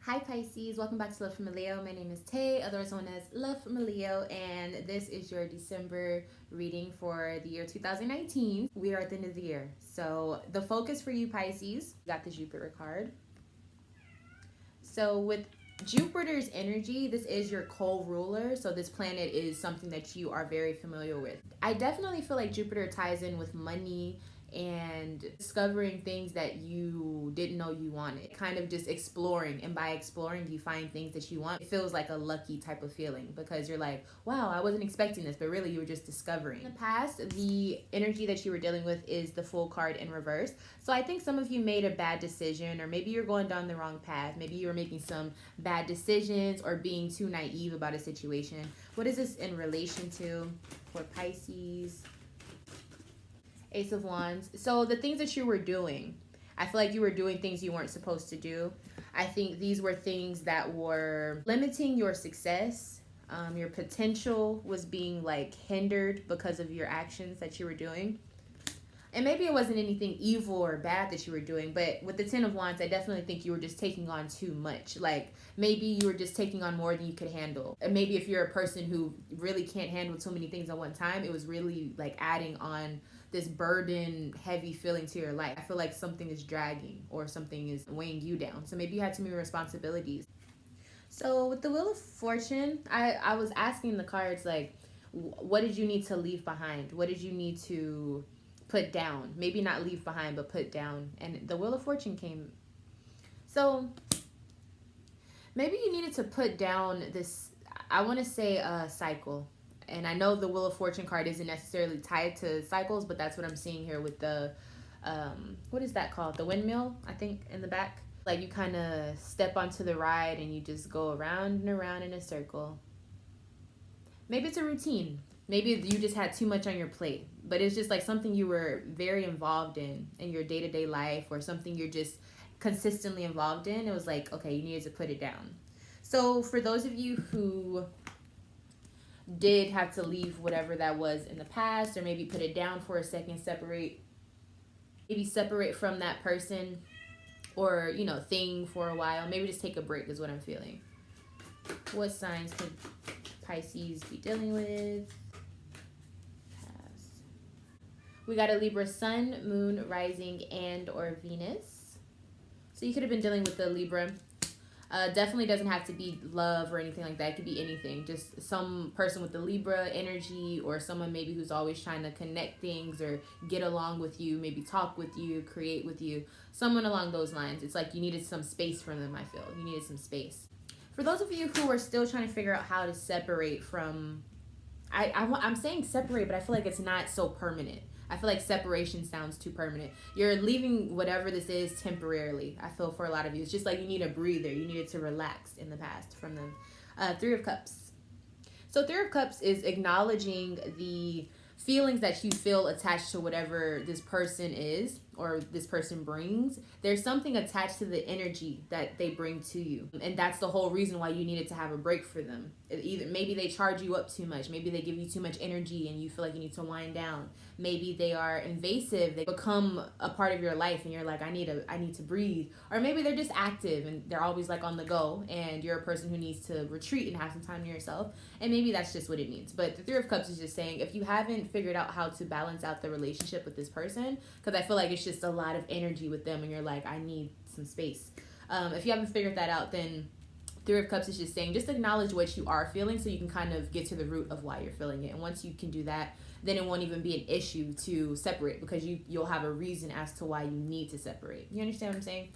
Hi Pisces, welcome back to lovefromaleo. My name is Tay, otherwise known as lovefromaleo, and this is your December reading for the year 2019. We are at the end of the year, so the focus for you Pisces, you got the Jupiter card. So with Jupiter's energy, this is your co-ruler, so this planet is something that you are very familiar with. I definitely feel like Jupiter ties in with money and discovering things that you didn't know you wanted, kind of just exploring, and by exploring you find things that you want. It feels like a lucky type of feeling because you're like, wow, I wasn't expecting this, but really you were just discovering. In the past, the energy that you were dealing with is the Fool card in reverse, so I think some of you made a bad decision, or maybe you're going down the wrong path. Maybe you were making some bad decisions or being too naive about a situation. What is this in relation to for Pisces? Ace of Wands. So the things that you were doing, I feel like you were doing things you weren't supposed to do. I think these were things that were limiting your success. Your potential was being like hindered because of your actions that you were doing. And maybe it wasn't anything evil or bad that you were doing, but with the Ten of Wands, I definitely think you were just taking on too much. Like maybe you were just taking on more than you could handle. And maybe if you're a person who really can't handle too many things at one time, it was really like adding on this burden, heavy feeling to your life. I feel like something is dragging or something is weighing you down. So maybe you had too many responsibilities. So with the Wheel of Fortune, I was asking the cards like, what did you need to leave behind? What did you need to put down? Maybe not leave behind, but put down. And the Wheel of Fortune came. So maybe you needed to put down this, I want to say a cycle. And I know the Wheel of Fortune card isn't necessarily tied to cycles, but that's what I'm seeing here with the, what is that called? The windmill, I think, in the back. Like you kind of step onto the ride and you just go around and around in a circle. Maybe it's a routine. Maybe you just had too much on your plate, but it's just like something you were very involved in your day-to-day life, or something you're just consistently involved in. It was like, okay, you needed to put it down. So for those of you who did have to leave whatever that was in the past, or maybe put it down for a second, separate from that person or thing for a while, maybe just take a break is what I'm feeling. What signs could Pisces be dealing with? Pass. We got a Libra sun, moon, rising, and or Venus. So you could have been dealing with the Libra. Definitely doesn't have to be love or anything like that. It could be anything. Just some person with the Libra energy, or someone maybe who's always trying to connect things or get along with you, maybe talk with you, create with you. Someone along those lines. It's like you needed some space from them, I feel. You needed some space. For those of you who are still trying to figure out how to separate from... I'm saying separate, but I feel like it's not so permanent. I feel like separation sounds too permanent. You're leaving whatever this is temporarily. I feel for a lot of you, it's just like you need a breather. You needed to relax in the past from the Three of Cups. So Three of Cups is acknowledging the feelings that you feel attached to whatever this person is or this person brings. There's something attached to the energy that they bring to you, and that's the whole reason why you needed to have a break for them. Either maybe they charge you up too much, maybe they give you too much energy and you feel like you need to wind down. Maybe they are invasive, they become a part of your life and you're like, I need to breathe. Or maybe they're just active and they're always like on the go, and you're a person who needs to retreat and have some time to yourself, and maybe that's just what it means. But the Three of Cups is just saying, if you haven't figured out how to balance out the relationship with this person, because I feel like it's just a lot of energy with them and you're like, I need some space. If you haven't figured that out, then Three of Cups is just saying, just acknowledge what you are feeling so you can kind of get to the root of why you're feeling it. And once you can do that, then it won't even be an issue to separate, because you'll have a reason as to why you need to separate. You understand what I'm saying?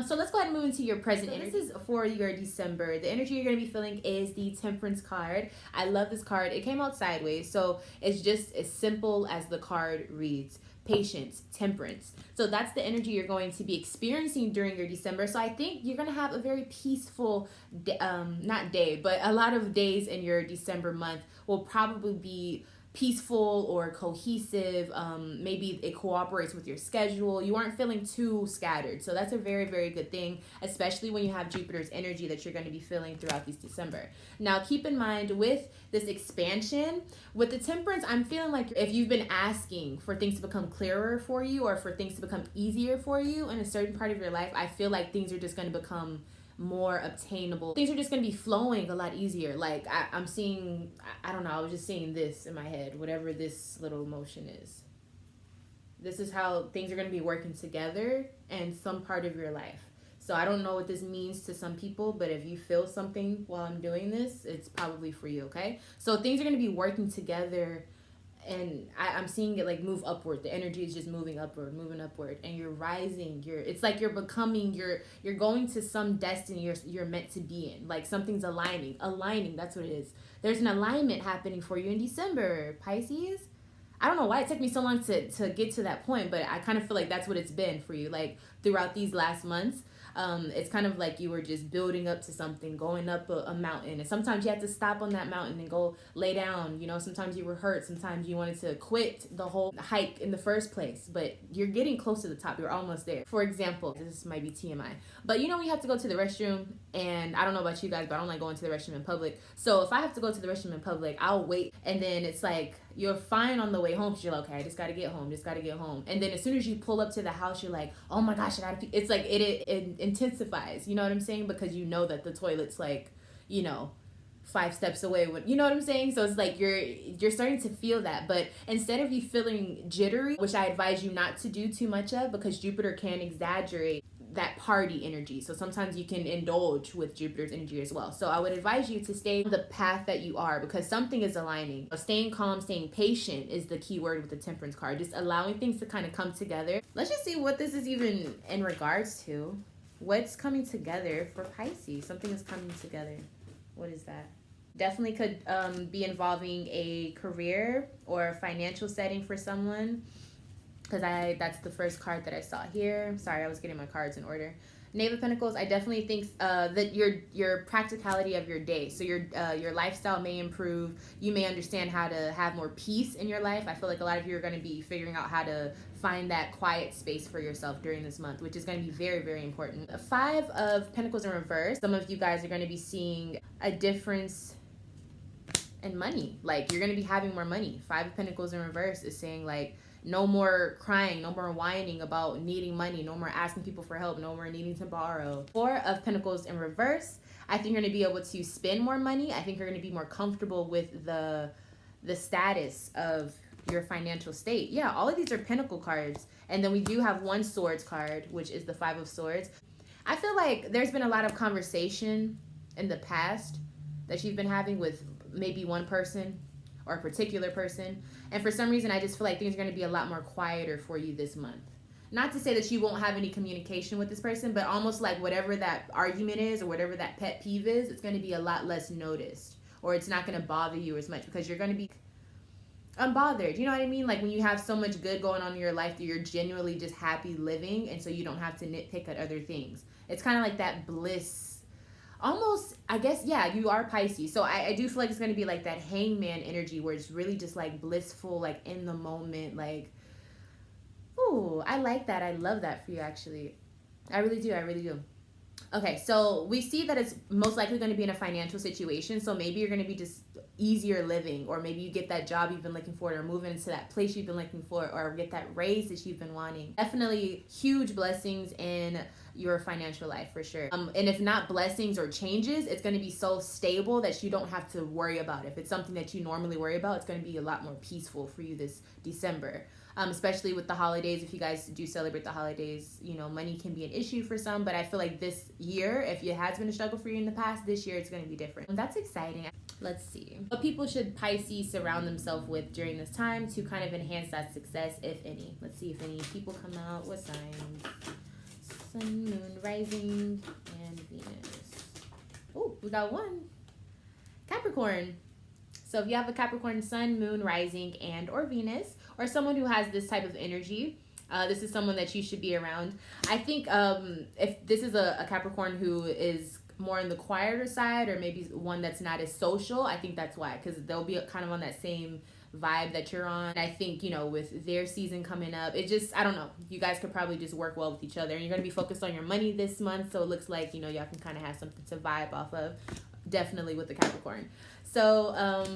So let's go ahead and move into your present energy. This is for your December. The energy you're going to be feeling is the Temperance card. I love this card. It came out sideways, so it's just as simple as the card reads. Patience, temperance. So that's the energy you're going to be experiencing during your December. So I think you're going to have a very peaceful, not day, but a lot of days in your December month will probably be peaceful or cohesive. Maybe it cooperates with your schedule. You aren't feeling too scattered. So that's a very, very good thing, especially when you have Jupiter's energy that you're going to be feeling throughout this December. Now, keep in mind with this expansion, with the Temperance, I'm feeling like if you've been asking for things to become clearer for you or for things to become easier for you in a certain part of your life, I feel like things are just going to become more obtainable. Things are just going to be flowing a lot easier. Like I'm seeing, I don't know, I was just seeing this in my head, whatever this little motion is. This is how things are going to be working together in some part of your life. So I don't know what this means to some people, but if you feel something while I'm doing this, it's probably for you, okay? So things are going to be working together, and I'm seeing it like move upward. The energy is just moving upward, and you're rising. It's like you're becoming, you're going to some destiny you're meant to be in. Like something's aligning. That's what it is. There's an alignment happening for you in December, Pisces. I don't know why it took me so long to get to that point, but I kind of feel like that's what it's been for you, like throughout these last months. It's kind of like you were just building up to something, going up a mountain, and sometimes you had to stop on that mountain and go lay down. You know, sometimes you were hurt, sometimes you wanted to quit the whole hike in the first place, but you're getting close to the top. You're almost there. For example, this might be TMI, but you know when you have to go to the restroom, and I don't know about you guys, but I don't like going to the restroom in public. So if I have to go to the restroom in public, I'll wait, and then it's like you're fine on the way home because you're like, okay, I just gotta get home, and then as soon as you pull up to the house, you're like, oh my gosh, I gotta pee. It's like it intensifies, you know what I'm saying, because you know that the toilet's like, you know, 5 steps away, you know what I'm saying. So it's like you're starting to feel that, but instead of you feeling jittery, which I advise you not to do too much of, because Jupiter can exaggerate that party energy. So sometimes you can indulge with Jupiter's energy as well. So I would advise you to stay on the path that you are, because something is aligning. Staying calm, staying patient is the key word with the Temperance card. Just allowing things to kind of come together. Let's just see what this is even in regards to. What's coming together for Pisces? Something is coming together. What is that? Definitely could be involving a career or a financial setting for someone, because that's the first card that I saw here. Sorry, I was getting my cards in order. Knave of Pentacles, I definitely think that your practicality of your day, so your lifestyle may improve. You may understand how to have more peace in your life. I feel like a lot of you are going to be figuring out how to find that quiet space for yourself during this month, which is going to be very, very important. 5 of Pentacles in reverse, some of you guys are going to be seeing a difference in money. Like you're going to be having more money. 5 of Pentacles in reverse is saying like, no more crying, no more whining about needing money, no more asking people for help, no more needing to borrow. 4 of Pentacles in reverse, I think you're going to be able to spend more money. I think you're going to be more comfortable with the status of your financial state. Yeah, all of these are Pentacle cards. And then we do have 1 Swords card, which is the 5 of Swords. I feel like there's been a lot of conversation in the past that you've been having with maybe one person or a particular person, and for some reason I just feel like things are going to be a lot more quieter for you this month. Not to say that you won't have any communication with this person, but almost like whatever that argument is or whatever that pet peeve is, it's going to be a lot less noticed, or it's not going to bother you as much because you're going to be unbothered. You know what I mean? Like when you have so much good going on in your life that you're genuinely just happy living, and so you don't have to nitpick at other things. It's kind of like that bliss. Almost, I guess, yeah, you are Pisces. So I do feel like it's going to be like that hangman energy where it's really just like blissful, like in the moment. Like, ooh, I like that. I love that for you, actually. I really do. Okay, so we see that it's most likely going to be in a financial situation. So maybe you're going to be just easier living, or maybe you get that job you've been looking for, or move into that place you've been looking for, or get that raise that you've been wanting. Definitely huge blessings in your financial life for sure. And if not blessings or changes, it's going to be so stable that you don't have to worry about it. If it's something that you normally worry about, it's going to be a lot more peaceful for you this December. Especially with the holidays. If you guys do celebrate the holidays, you know, money can be an issue for some, but I feel like this year, if it has been a struggle for you in the past, this year it's going to be different. And that's exciting. Let's see. What people should Pisces surround themselves with during this time to kind of enhance that success, if any? Let's see if any people come out. What signs? Sun, Moon, Rising, and Venus. Oh, we got 1. Capricorn. So if you have a Capricorn Sun, Moon, Rising, and or Venus, or someone who has this type of energy, this is someone that you should be around. I think if this is a Capricorn who is more on the quieter side, or maybe one that's not as social, I think that's why, because they'll be kind of on that same vibe that you're on. I think, you know, with their season coming up, it just, I don't know, you guys could probably just work well with each other, and you're going to be focused on your money this month, so it looks like, you know, y'all can kind of have something to vibe off of, definitely with the Capricorn. So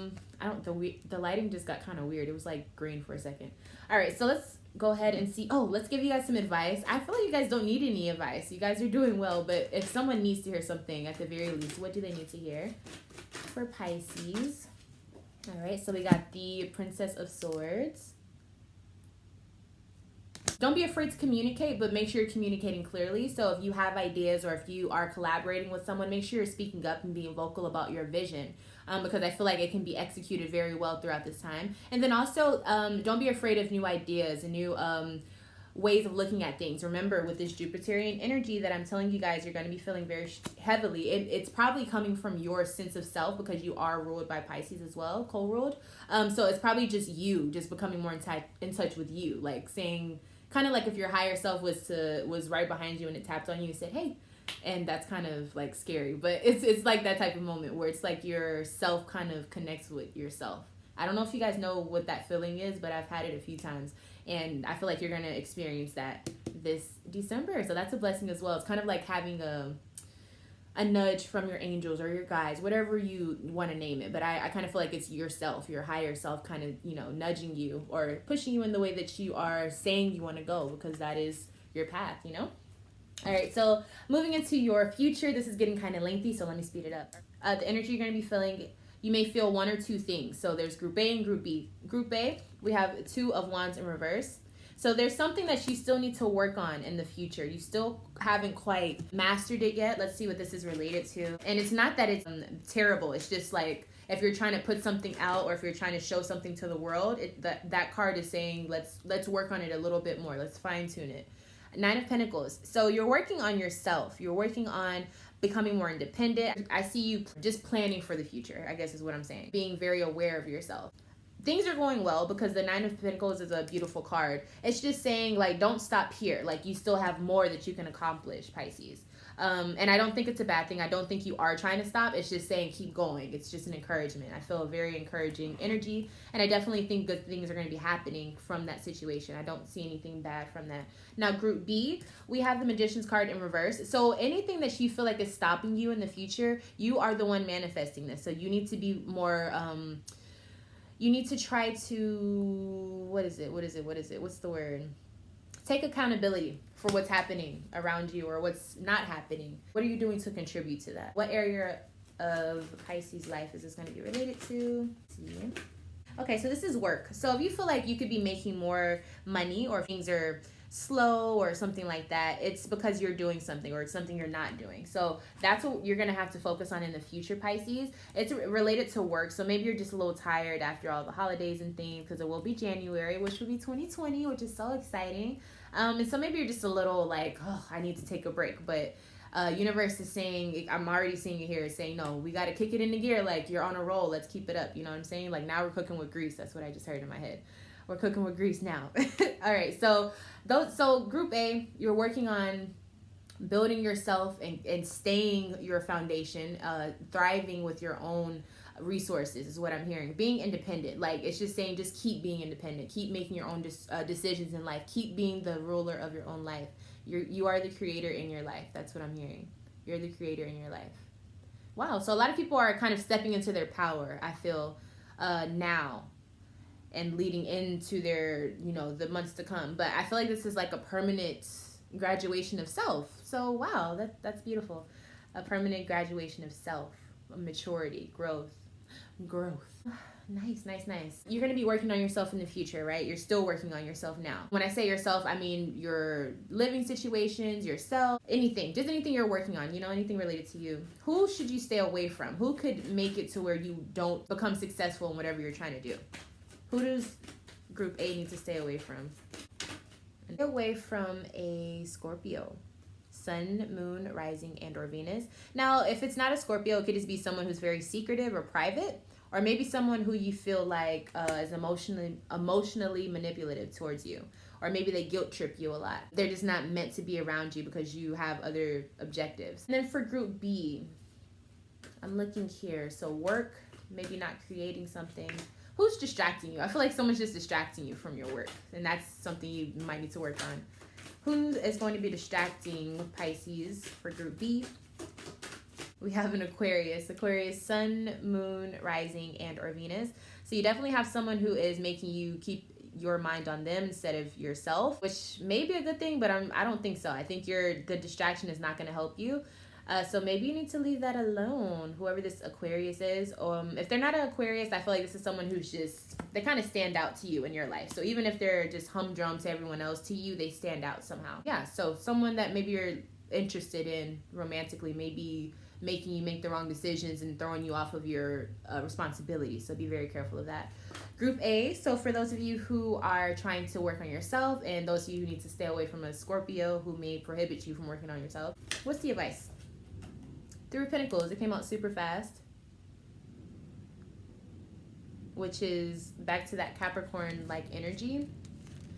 the lighting just got kind of weird. It was like green for a second. All right, so let's go ahead and see. Oh, let's give you guys some advice. I feel like you guys don't need any advice. You guys are doing well, but if someone needs to hear something, at the very least, what do they need to hear? For Pisces. All right, so we got the Princess of Swords. Don't be afraid to communicate, but make sure you're communicating clearly. So if you have ideas or if you are collaborating with someone, make sure you're speaking up and being vocal about your vision, because I feel like it can be executed very well throughout this time. And then also, don't be afraid of new ideas and new ways of looking at things. Remember, with this Jupiterian energy that I'm telling you guys, you're going to be feeling very heavily. It's probably coming from your sense of self, because you are ruled by Pisces as well, co-ruled. So it's probably just you, just becoming more in touch with you, like saying, kind of like if your higher self was right behind you and it tapped on you and said, hey, and that's kind of like scary, but it's like that type of moment where it's like your self kind of connects with yourself. I don't know if you guys know what that feeling is, but I've had it a few times, and I feel like you're going to experience that this December. So that's a blessing as well. It's kind of like having a nudge from your angels or your guides, whatever you want to name it. But I kind of feel like it's yourself, your higher self, kind of, nudging you or pushing you in the way that you are saying you want to go, because that is your path, All right, so moving into your future, this is getting kind of lengthy, so let me speed it up. The energy you're going to be feeling, you may feel one or two things. So there's Group A and Group B. Group A, we have 2 of Wands in reverse. So there's something that you still need to work on in the future. You still haven't quite mastered it yet. Let's see what this is related to. And it's not that it's terrible. It's just like if you're trying to put something out or if you're trying to show something to the world, that card is saying let's work on it a little bit more. Let's fine tune it. 9 of Pentacles. So you're working on yourself. You're working on becoming more independent. I see you just planning for the future, I guess is what I'm saying. Being very aware of yourself. Things are going well because the 9 of Pentacles is a beautiful card. It's just saying, like, don't stop here. Like, you still have more that you can accomplish, Pisces. And I don't think it's a bad thing. I don't think you are trying to stop. It's just saying keep going. It's just an encouragement. I feel a very encouraging energy. And I definitely think good things are going to be happening from that situation. I don't see anything bad from that. Now, Group B, we have the Magician's card in reverse. So anything that you feel like is stopping you in the future, you are the one manifesting this. So you need to be more... you need to try to, what's the word? Take accountability for what's happening around you or what's not happening. What are you doing to contribute to that? What area of Pisces life is this going to be related to? Let's see. Okay, so this is work. So if you feel like you could be making more money or if things are slow or something like that, it's because you're doing something or it's something you're not doing. So that's what you're going to have to focus on in the future, Pisces. It's related to work. So maybe you're just a little tired after all the holidays and things, because it will be January, which will be 2020, which is so exciting. And so maybe you're just a little like, oh, I need to take a break. But universe is saying, I'm already seeing it here, saying, no, we got to kick it into gear. Like, you're on a roll. Let's keep it up. You know what I'm saying? Like, now we're cooking with grease. That's what I just heard in my head. We're cooking with grease now. All right. So Group A, you're working on building yourself and staying your foundation, thriving with your own resources is what I'm hearing. Being independent. Like, it's just saying, just keep being independent. Keep making your own decisions in life. Keep being the ruler of your own life. You are the creator in your life. That's what I'm hearing. You're the creator in your life. Wow. So a lot of people are kind of stepping into their power, I feel, now. And leading into their, the months to come. But I feel like this is like a permanent graduation of self. So, wow, that's beautiful. A permanent graduation of self, maturity, growth. Nice. You're going to be working on yourself in the future, right? You're still working on yourself now. When I say yourself, I mean your living situations, yourself, anything. Just anything you're working on, anything related to you. Who should you stay away from? Who could make it to where you don't become successful in whatever you're trying to do? Who does Group A need to stay away from? Stay away from a Scorpio. Sun, Moon, Rising, and or Venus. Now, if it's not a Scorpio, it could just be someone who's very secretive or private. Or maybe someone who you feel like is emotionally manipulative towards you. Or maybe they guilt trip you a lot. They're just not meant to be around you because you have other objectives. And then for Group B, I'm looking here. So work, maybe not creating something. Who's distracting you? I feel like someone's just distracting you from your work. And that's something you might need to work on. Who is going to be distracting Pisces for Group B? We have an Aquarius. Aquarius, Sun, Moon, Rising, and or Venus. So you definitely have someone who is making you keep your mind on them instead of yourself, which may be a good thing, but I don't think so. I think the distraction is not going to help you. So maybe you need to leave that alone, whoever this Aquarius is. If they're not an Aquarius, I feel like this is someone who's just, they kind of stand out to you in your life. So even if they're just humdrum to everyone else, to you, they stand out somehow. Yeah, so someone that maybe you're interested in romantically, maybe making you make the wrong decisions and throwing you off of your responsibilities. So be very careful of that. Group A, so for those of you who are trying to work on yourself and those of you who need to stay away from a Scorpio who may prohibit you from working on yourself, what's the advice? Three of Pentacles, it came out super fast, which is back to that Capricorn-like energy.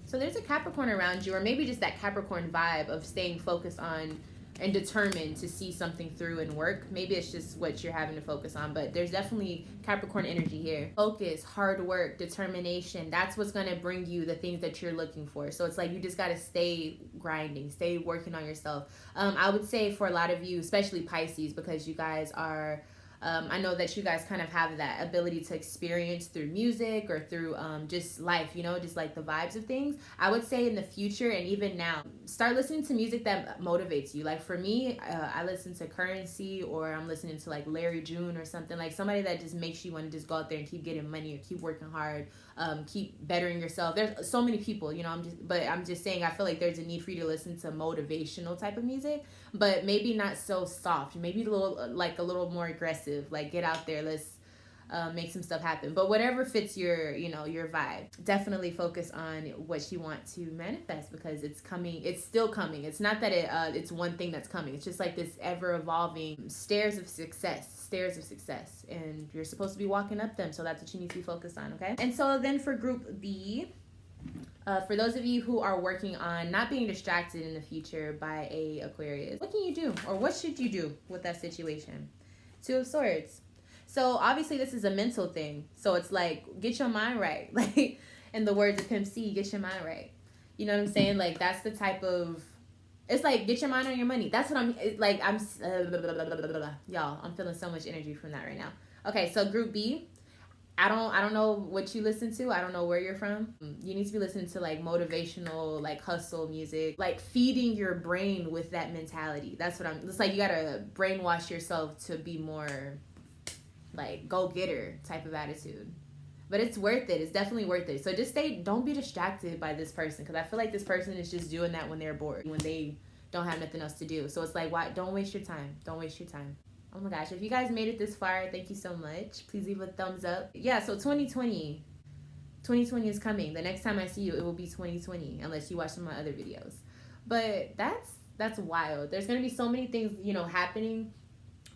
So there's a Capricorn around you, or maybe just that Capricorn vibe of staying focused on and determined to see something through and work. Maybe it's just what you're having to focus on, but there's definitely Capricorn energy here. Focus, hard work, determination. That's what's going to bring you the things that you're looking for. So it's like you just got to stay grinding, stay working on yourself. I would say for a lot of you, especially Pisces, because you guys are I know that you guys kind of have that ability to experience through music or through just life, you know, just like the vibes of things. I would say in the future and even now, start listening to music that motivates you. Like for me, I listen to Currency, or I'm listening to like Larry June or something, like somebody that just makes you want to just go out there and keep getting money or keep working hard, keep bettering yourself. There's so many people, you know, I'm just saying, I feel like there's a need for you to listen to motivational type of music, but maybe not so soft, maybe a little more aggressive. Like get out there, let's make some stuff happen. But whatever fits your, you know, your vibe. Definitely focus on what you want to manifest, because it's coming. It's still coming. It's not that it's one thing that's coming. It's just like this ever evolving stairs of success, and you're supposed to be walking up them. So that's what you need to be focused on. Okay. And so then for Group B, for those of you who are working on not being distracted in the future by a Aquarius, what can you do, or what should you do with that situation? Two of Swords. So obviously this is a mental thing. So it's like, get your mind right. Like in the words of Pimp C, get your mind right. You know what I'm saying? Like that's the type of, it's like, get your mind on your money. That's what y'all, I'm feeling so much energy from that right now. Okay, so Group B, I don't know what you listen to. I don't know where you're from. You need to be listening to like motivational, like hustle music, like feeding your brain with that mentality. That's what it's like, you gotta brainwash yourself to be more like go-getter type of attitude. But it's worth it. It's definitely worth it. So just don't be distracted by this person, because I feel like this person is just doing that when they're bored, when they don't have nothing else to do. So it's like, why? Don't waste your time. Don't waste your time. Oh my gosh, if you guys made it this far, thank you so much. Please leave a thumbs up. Yeah, so 2020 is coming. The next time I see you, it will be 2020, unless you watch some of my other videos. But that's wild. There's going to be so many things, you know, happening.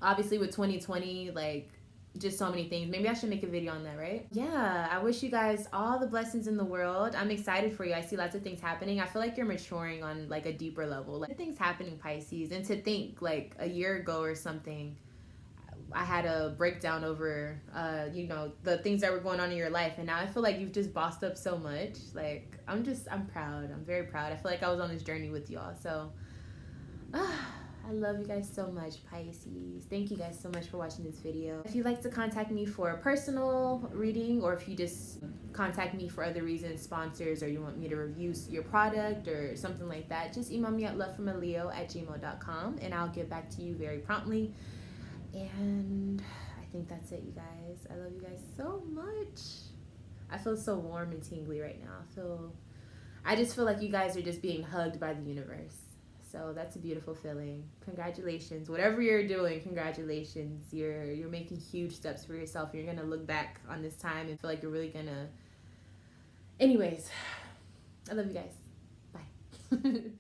Obviously with 2020, like just so many things. Maybe I should make a video on that, right? Yeah, I wish you guys all the blessings in the world. I'm excited for you. I see lots of things happening. I feel like you're maturing on like a deeper level. Like things happening, Pisces. And to think like a year ago or something, I had a breakdown over, you know, the things that were going on in your life. And now I feel like you've just bossed up so much. Like, I'm proud. I'm very proud. I feel like I was on this journey with y'all. So, I love you guys so much, Pisces. Thank you guys so much for watching this video. If you'd like to contact me for a personal reading, or if you just contact me for other reasons, sponsors, or you want me to review your product or something like that, just email me at lovefromaleo@gmail.com and I'll get back to you very promptly. And I think that's it, you guys. I love you guys so much. I feel so warm and tingly right now. I just feel like you guys are just being hugged by the universe. So that's a beautiful feeling. Congratulations. Whatever you're doing, congratulations. You're making huge steps for yourself. You're gonna look back on this time and feel like you're really gonna. Anyways, I love you guys. Bye.